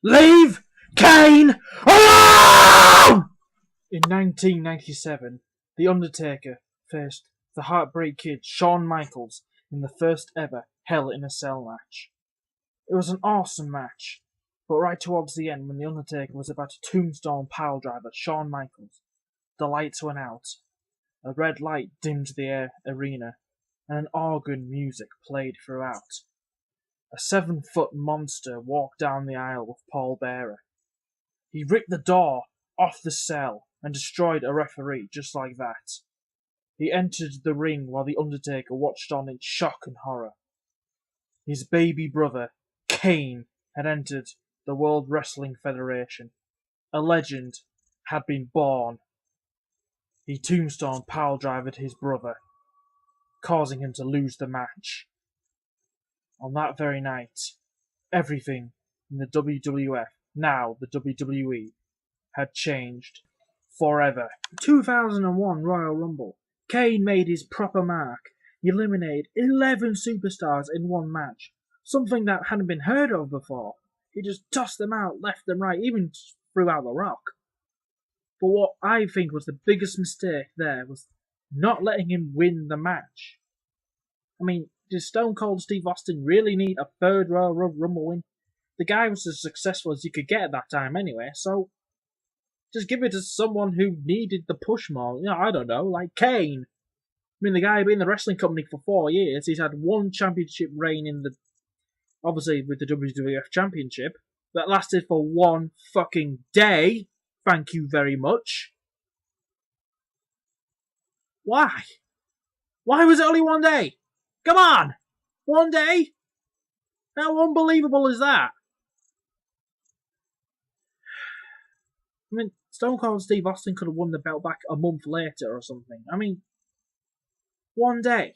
Leave Kane alone! In 1997, The Undertaker faced the Heartbreak Kid Shawn Michaels in the first ever Hell in a Cell match. It was an awesome match, but right towards the end, when The Undertaker was about to tombstone piledriver Shawn Michaels, the lights went out. A red light dimmed the arena, and an organ music played throughout. A 7-foot monster walked down the aisle with Paul Bearer. He ripped the door off the cell and destroyed a referee just like that. He entered the ring while The Undertaker watched on in shock and horror. His baby brother, Kane, had entered the World Wrestling Federation. A legend had been born. He tombstone piledrivered his brother, causing him to lose the match. On that very night, everything in the WWF, now the WWE, had changed forever. 2001 Royal Rumble. Kane made his proper mark. He eliminated 11 superstars in one match, something that hadn't been heard of before. He just tossed them out left and right, even threw out The Rock. But what I think was the biggest mistake there was not letting him win the match. I mean, does Stone Cold Steve Austin really need a third Royal Rumble win? The guy was as successful as you could get at that time anyway, so just give it to someone who needed the push more. You know, I don't know, like Kane. I mean, the guy had been in the wrestling company for 4 years. He's had one championship reign obviously with the WWF Championship, that lasted for one fucking day. Thank you very much. Why? Why was it only 1 day? Come on! 1 day? How unbelievable is that? I mean, Stone Cold Steve Austin could have won the belt back a month later or something. I mean, 1 day.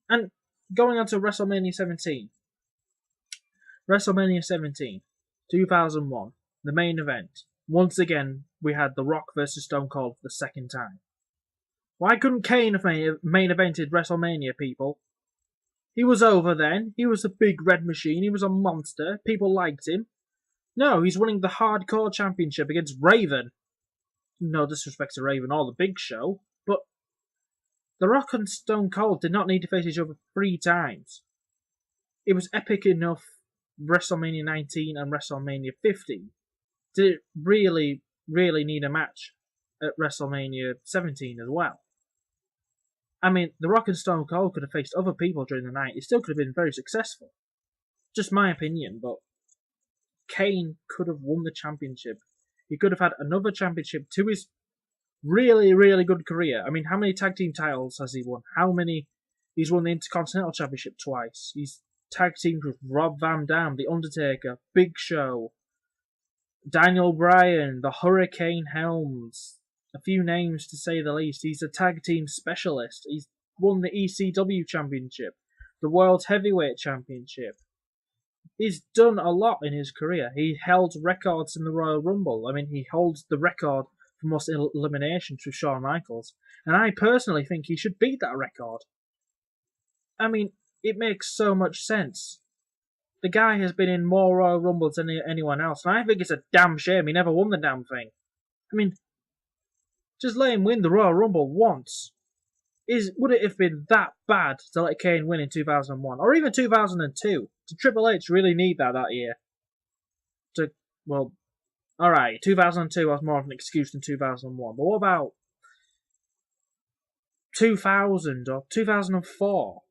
And going on to WrestleMania 17. WrestleMania 17, 2001, the main event. Once again, we had The Rock versus Stone Cold for the second time. Why couldn't Kane have main evented WrestleMania, people? He was over then. He was a big red machine. He was a monster. People liked him. No, he's winning the Hardcore Championship against Raven. No disrespect to Raven or the Big Show, but The Rock and Stone Cold did not need to face each other 3 times. It was epic enough WrestleMania 19 and WrestleMania 50. Did it really need a match at WrestleMania 17 as well? I mean, The Rock and Stone Cold could have faced other people during the night. It still could have been very successful. Just my opinion, but Kane could have won the championship. He could have had another championship to his really good career. I mean, how many tag team titles has he won? He's won the Intercontinental Championship twice. He's tag teamed with Rob Van Dam, The Undertaker, Big Show, Daniel Bryan, the Hurricane Helms. A few names to say the least. He's a tag team specialist. He's won the ECW Championship, the World Heavyweight Championship. He's done a lot in his career. He held records in the Royal Rumble. I mean, he holds the record for most eliminations with Shawn Michaels. And I personally think he should beat that record. I mean, it makes so much sense. The guy has been in more Royal Rumbles than anyone else, and I think it's a damn shame he never won the damn thing. I mean, just let him win the Royal Rumble once. Would it have been that bad to let Kane win in 2001? Or even 2002? Did Triple H really need that year? Alright, 2002 was more of an excuse than 2001. But what about 2000 or 2004?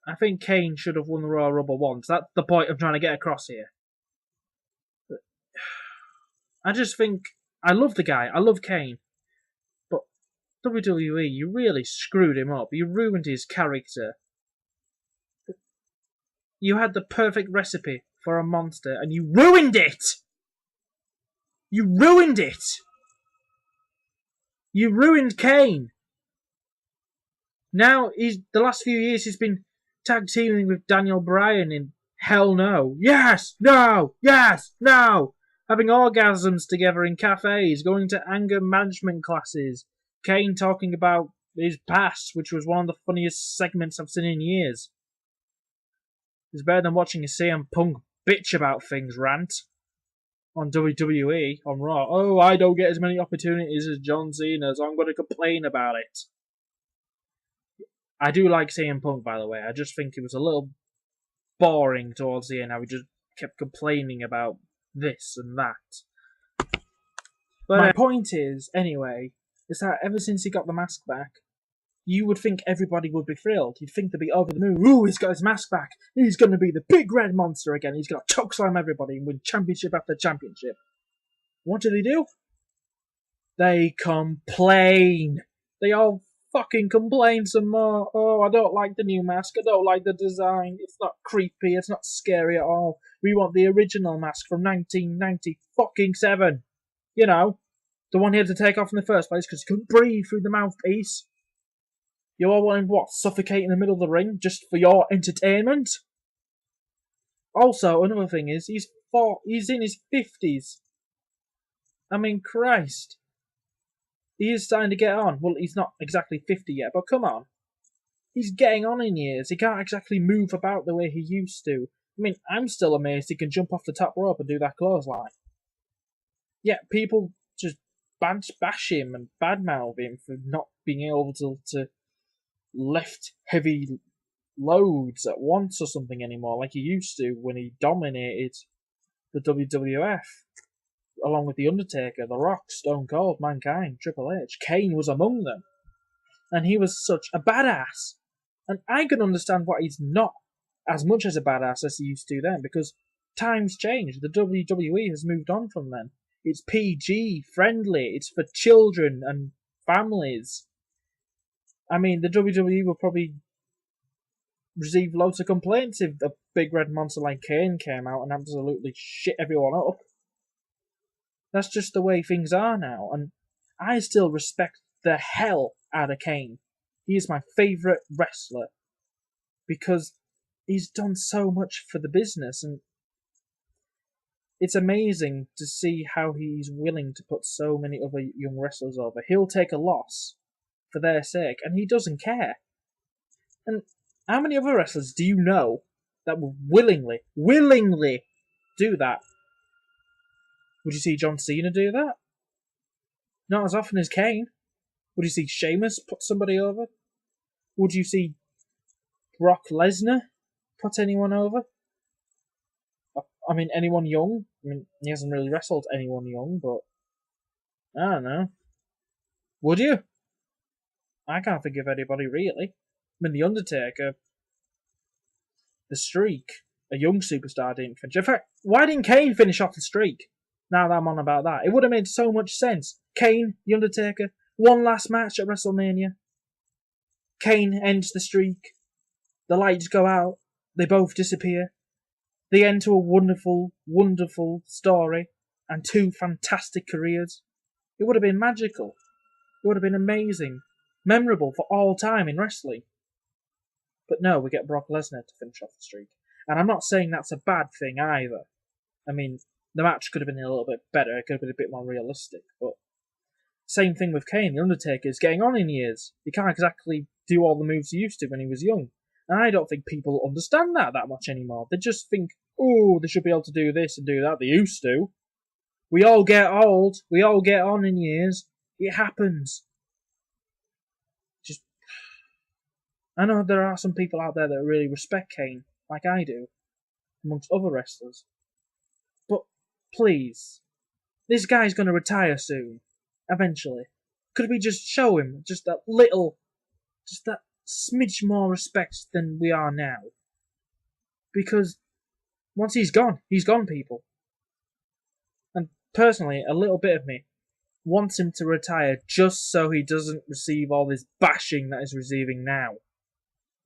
I think Kane should have won the Royal Rumble once. That's the point I'm trying to get across here. But I just think, I love the guy. I love Kane. But WWE, you really screwed him up. You ruined his character. You had the perfect recipe for a monster, and you ruined it! You ruined it! You ruined Kane! Now, the last few years he's been tag teaming with Daniel Bryan in Hell No. Yes! No! Yes! No! Having orgasms together in cafes, going to anger management classes. Kane talking about his past, which was one of the funniest segments I've seen in years. It's better than watching a CM Punk bitch about things rant on WWE, on Raw. Oh, I don't get as many opportunities as John Cena, so I'm going to complain about it. I do like CM Punk, by the way. I just think it was a little boring towards the end how he just kept complaining about this and that. But my point is, anyway, is that ever since he got the mask back, you would think everybody would be thrilled. You'd think they'd be over the moon. Ooh, he's got his mask back. He's going to be the big red monster again. He's going to chokeslam everybody and win championship after championship. What do? They complain. They all fucking complain some more. Oh, I don't like the new mask. I don't like the design. It's not creepy. It's not scary at all. We want the original mask from 1997. You know, the one he had to take off in the first place because he couldn't breathe through the mouthpiece. You all want him, what, suffocate in the middle of the ring just for your entertainment? Also, another thing is, he's in his 50s. I mean, Christ. He is starting to get on. Well, he's not exactly 50 yet, but come on. He's getting on in years. He can't exactly move about the way he used to. I mean, I'm still amazed he can jump off the top rope and do that clothesline. Yet people just bash him and badmouth him for not being able to lift heavy loads at once or something anymore, like he used to when he dominated the WWF, along with The Undertaker, The Rock, Stone Cold, Mankind, Triple H. Kane was among them. And he was such a badass. And I can understand why he's not as much as a badass as he used to then, because times change. The WWE has moved on from then. It's PG, friendly, it's for children and families. I mean, the WWE will probably receive loads of complaints if a big red monster like Kane came out and absolutely shit everyone up. That's just the way things are now, and I still respect the hell out of Kane. He is my favourite wrestler because he's done so much for the business, and it's amazing to see how he's willing to put so many other young wrestlers over. He'll take a loss for their sake, and he doesn't care. And how many other wrestlers do you know that will willingly do that? Would you see John Cena do that? Not as often as Kane. Would you see Sheamus put somebody over? Would you see Brock Lesnar put anyone over? I mean, anyone young? I mean, he hasn't really wrestled anyone young, but I don't know. Would you? I can't think of anybody really. I mean, The Undertaker, the streak, a young superstar didn't finish. In fact, why didn't Kane finish off the streak? Now that I'm on about that, it would have made so much sense. Kane, The Undertaker, one last match at WrestleMania. Kane ends the streak. The lights go out. They both disappear. They end to a wonderful, wonderful story and two fantastic careers. It would have been magical. It would have been amazing. Memorable for all time in wrestling. But no, we get Brock Lesnar to finish off the streak. And I'm not saying that's a bad thing either. I mean, the match could have been a little bit better. It could have been a bit more realistic. But same thing with Kane. The Undertaker is getting on in years. He can't exactly do all the moves he used to when he was young. And I don't think people understand that much anymore. They just think, oh, they should be able to do this and do that. They used to. We all get old. We all get on in years. It happens. I know there are some people out there that really respect Kane, like I do, amongst other wrestlers. But please, this guy's going to retire soon, eventually. Could we just show him just that smidge more respect than we are now? Because once he's gone, people. And personally, a little bit of me wants him to retire just so he doesn't receive all this bashing that he's receiving now.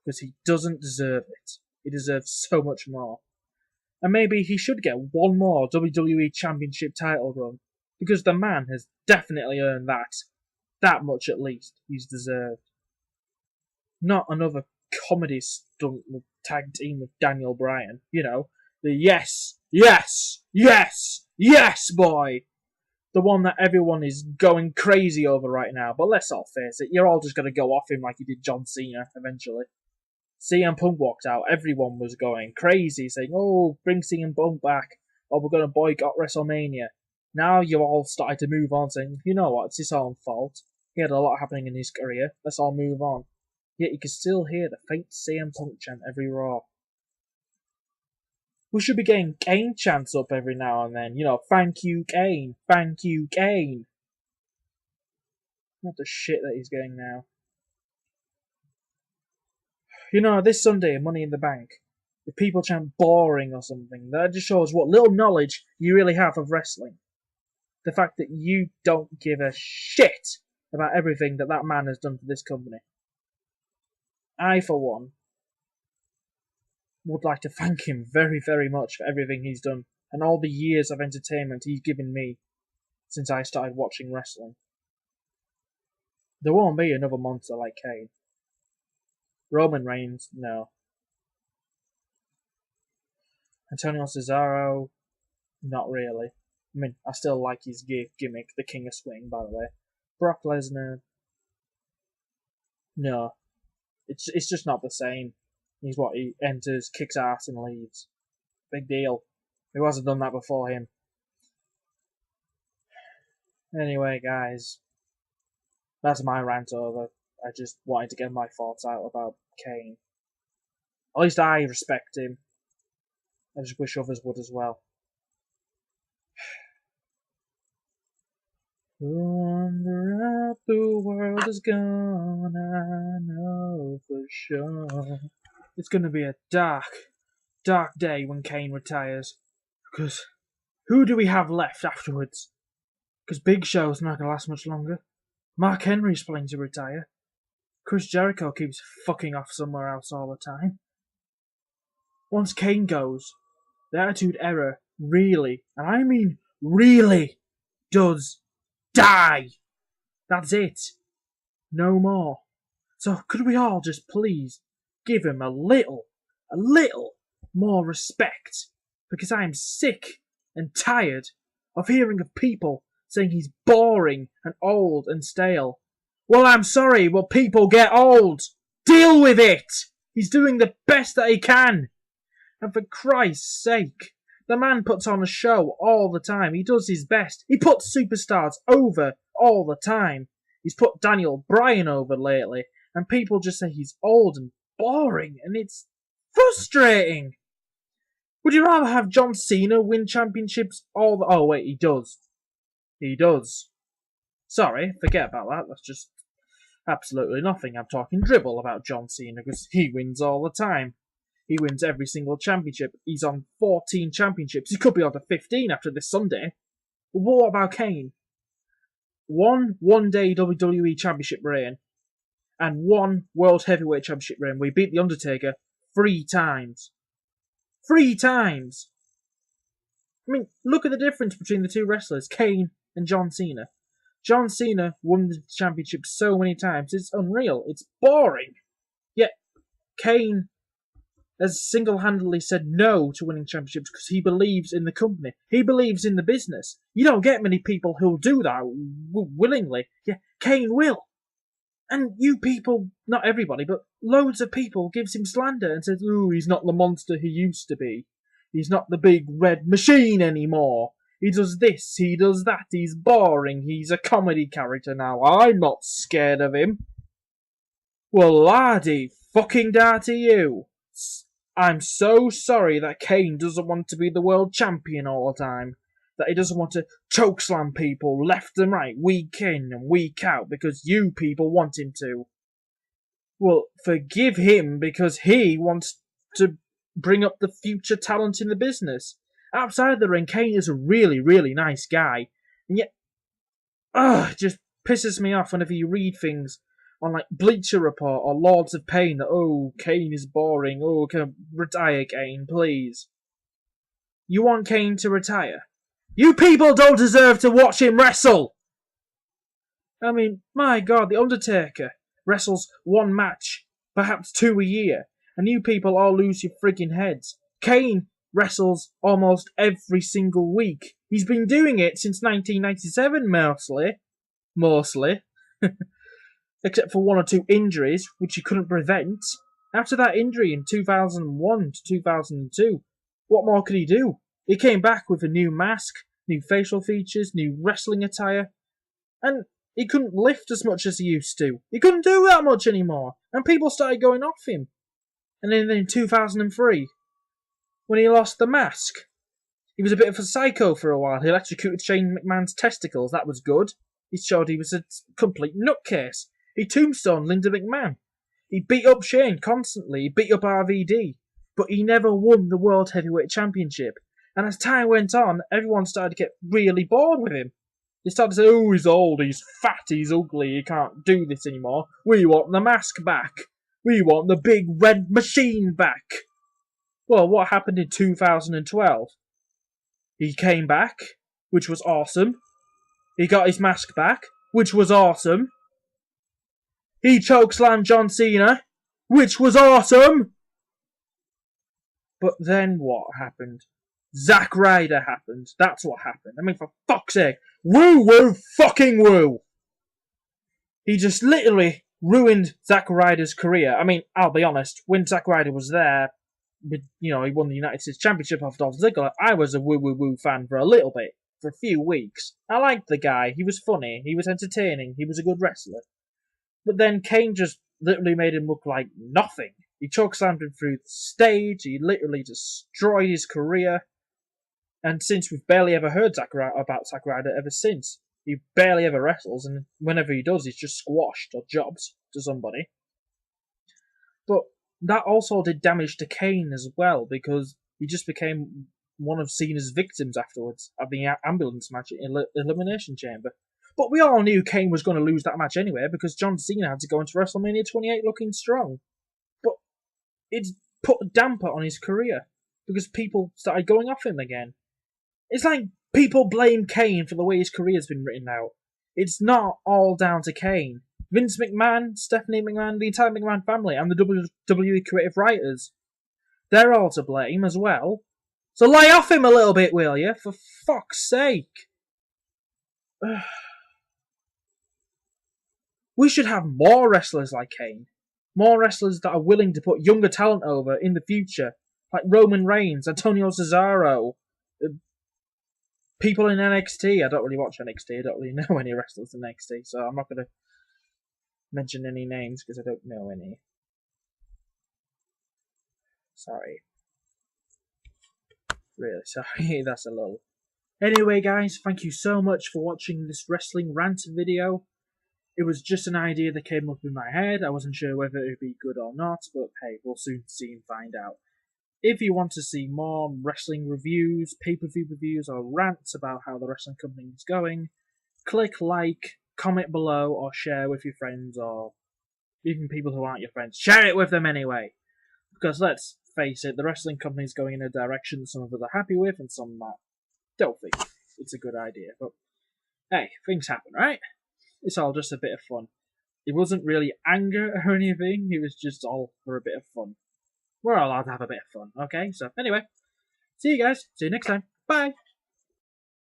Because he doesn't deserve it. He deserves so much more. And maybe he should get one more WWE Championship title run. Because the man has definitely earned that. That much at least he's deserved. Not another comedy stunt with tag team with Daniel Bryan. You know, the yes boy. The one that everyone is going crazy over right now. But let's all face it, you're all just going to go off him like you did John Cena eventually. CM Punk walked out, everyone was going crazy, saying, "Oh, bring CM Punk back, or we're going to boycott WrestleMania." Now you all started to move on, saying, "You know what, it's his own fault. He had a lot happening in his career, let's all move on." Yet you can still hear the faint CM Punk chant every Raw. We should be getting Kane chants up every now and then. Thank you, Kane. Thank you, Kane. Not the shit that he's getting now. This Sunday, Money in the Bank, if people chant boring or something, that just shows what little knowledge you really have of wrestling. The fact that you don't give a shit about everything that man has done for this company. I, for one, would like to thank him very, very much for everything he's done and all the years of entertainment he's given me since I started watching wrestling. There won't be another monster like Kane. Roman Reigns, no. Antonio Cesaro, not really. I mean, I still like his gimmick, the King of Swing, by the way. Brock Lesnar, no. It's just not the same. He enters, kicks ass, and leaves. Big deal. Who hasn't done that before him? Anyway, guys, that's my rant over. I just wanted to get my thoughts out about Kane. At least I respect him. I just wish others would as well. Wonder if the world is gone, I know for sure. It's gonna be a dark, dark day when Kane retires. Because who do we have left afterwards? Because Big Show's not gonna last much longer. Mark Henry's planning to retire. Chris Jericho keeps fucking off somewhere else all the time. Once Kane goes, the Attitude Era really, and I mean really, does die. That's it. No more. So could we all just please give him a little more respect? Because I am sick and tired of hearing of people saying he's boring and old and stale. Well, I'm sorry, but people get old. Deal with it. He's doing the best that he can. And for Christ's sake, the man puts on a show all the time. He does his best. He puts superstars over all the time. He's put Daniel Bryan over lately, and people just say he's old and boring, and it's frustrating. Would you rather have John Cena win championships all the... Oh, wait, he does. He does. Sorry, forget about that. That's just absolutely nothing. I'm talking dribble about John Cena, because he wins all the time. He wins every single championship. He's on 14 championships. He could be on to 15 after this Sunday. But what about Kane? One-day WWE Championship reign and one World Heavyweight Championship reign. We beat The Undertaker 3 times. 3 times! I mean, look at the difference between the two wrestlers, Kane and John Cena. John Cena won the championship so many times, it's unreal. It's boring. Yet, Kane has single-handedly said no to winning championships because he believes in the company. He believes in the business. You don't get many people who'll do that willingly. Yeah, Kane will. And you people, not everybody, but loads of people gives him slander and says, "Ooh, he's not the monster he used to be. He's not the big red machine anymore. He does this, he does that, he's boring, he's a comedy character now. I'm not scared of him." Well, laddie, fucking da to you. I'm so sorry that Kane doesn't want to be the world champion all the time. That he doesn't want to chokeslam people left and right, week in and week out, because you people want him to. Well, forgive him because he wants to bring up the future talent in the business. Outside the ring, Kane is a really, really nice guy. And yet, it just pisses me off whenever you read things on like Bleacher Report or Lords of Pain that, "Oh, Kane is boring, oh, can I retire Kane, please." You want Kane to retire? You people don't deserve to watch him wrestle! I mean, my God, The Undertaker wrestles 1 match, perhaps 2 a year, and you people all lose your friggin' heads. Kane wrestles almost every single week. He's been doing it since 1997, mostly. Except for 1 or 2 injuries, which he couldn't prevent. After that injury in 2001 to 2002, what more could he do? He came back with a new mask, new facial features, new wrestling attire, and he couldn't lift as much as he used to. He couldn't do that much anymore, and people started going off him. And then in 2003, when he lost the mask, he was a bit of a psycho for a while. He electrocuted Shane McMahon's testicles. That was good. He showed he was a complete nutcase. He tombstoned Linda McMahon. He beat up Shane constantly. He beat up RVD. But he never won the World Heavyweight Championship. And as time went on, everyone started to get really bored with him. They started to say, oh, he's old, he's fat, he's ugly, he can't do this anymore. We want the mask back. We want the big red machine back. Well, what happened in 2012? He came back, which was awesome. He got his mask back, which was awesome. He chokeslammed John Cena, which was awesome. But then what happened? Zack Ryder happened. That's what happened. I mean, for fuck's sake. Woo woo fucking woo! He just literally ruined Zack Ryder's career. I mean, I'll be honest, when Zack Ryder was there, he won the United States Championship off Dolph Ziggler, I was a woo woo woo fan for a little bit, for a few weeks. I liked the guy, he was funny, he was entertaining, he was a good wrestler. But then Kane just literally made him look like nothing. He chokeslammed him through the stage, he literally destroyed his career. And since we've barely ever heard about Zack Ryder ever since. He barely ever wrestles, and whenever he does, he's just squashed or jobs to somebody. But that also did damage to Kane as well, because he just became one of Cena's victims afterwards at the ambulance match in Elimination Chamber. But we all knew Kane was going to lose that match anyway, because John Cena had to go into WrestleMania 28 looking strong. But it put a damper on his career, because people started going off him again. It's like people blame Kane for the way his career's been written out. It's not all down to Kane. Vince McMahon, Stephanie McMahon, the entire McMahon family, and the WWE creative writers, they're all to blame as well. So lay off him a little bit, will you? For fuck's sake. We should have more wrestlers like Kane. More wrestlers that are willing to put younger talent over in the future. Like Roman Reigns, Antonio Cesaro, people in NXT. I don't really watch NXT. I don't really know any wrestlers in NXT, so I'm not going to mention any names because I don't know any. Sorry. Really sorry. That's a lull. Anyway, guys, thank you so much for watching this wrestling rant video. It was just an idea that came up in my head. I wasn't sure whether it would be good or not, but hey, we'll soon see and find out. If you want to see more wrestling reviews, pay-per-view reviews, or rants about how the wrestling company is going, click like, comment below, or share with your friends, or even people who aren't your friends. Share it with them anyway! Because let's face it, the wrestling company is going in a direction that some of us are happy with, and some that don't think it's a good idea. But hey, things happen, right? It's all just a bit of fun. It wasn't really anger or anything, it was just all for a bit of fun. We're all allowed to have a bit of fun, okay? So, anyway, see you guys. See you next time. Bye!